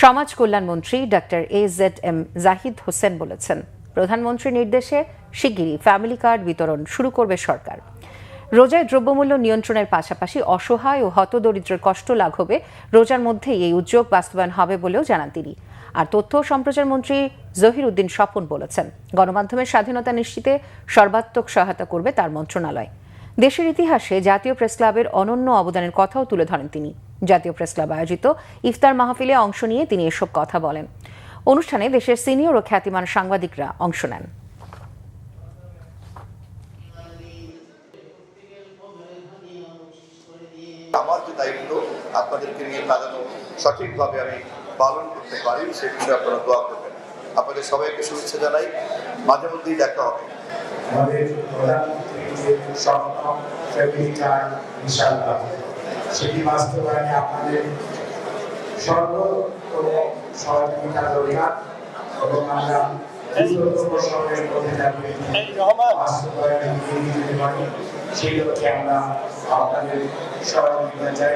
সমাজ কল্যাণমন্ত্রী doctor AZM Zahid Hossain বলেছেন, প্রধানমন্ত্রীর নির্দেশে শিগগিরই ফ্যামিলি কার্ড বিতরণ শুরু করবে সরকার। রোজায় দ্রব্যমূল্য নিয়ন্ত্রণের পাশাপাশি অসহায় ও হতদরিদ্রের কষ্ট লাঘবে রোজার মধ্যেই এই উদ্যোগ বাস্তবায়ন হবে বলেও জানান তিনি। আর তথ্য ও সম্প্রচার মন্ত্রী জহির উদ্দিন স্বপন বলেছেন, গণমাধ্যমের স্বাধীনতা নিশ্চিতে সর্বাত্মক সহায়তা করবে তার মন্ত্রণালয়। দেশের ইতিহাসে জাতীয় প্রেস ক্লাবের অনন্য অবদানের কথাও তুলে ধরেন তিনি। জাতীয় প্রেস ক্লাব আয়োজিত ইফতার মাহফিলে অংশ নিয়ে তিনি এসব কথা বলেন। অনুষ্ঠানে দেশের সিনিয়র ও খ্যাতিমান সাংবাদিকরা অংশ নেন। আমার যে দায়িত্ব আপনাদেরকে নিয়ে কাজানো সঠিকভাবে আমি পালন করতে পারি সে বিষয়ে আপনারা দোয়া করবেন। আপনাদের সবাইকে শুভেচ্ছা জানাই। মাঝে মধ্যেই দেখা হবে। আমাদের প্রধানমন্ত্রীর স্বপ্ন ফ্যামিলি কার্ড ইনশাআল্লাহ সেটি বাস্তবায়নে আপনাদের সর্বোত্তম সহযোগিতা দরকার এবং আমরা দ্রুততম সময়ের মধ্যে যাতে বাস্তবায়নে এগিয়ে দিতে পারি সেই লক্ষ্যে আমরা আপনাদের সহযোগিতা চাই।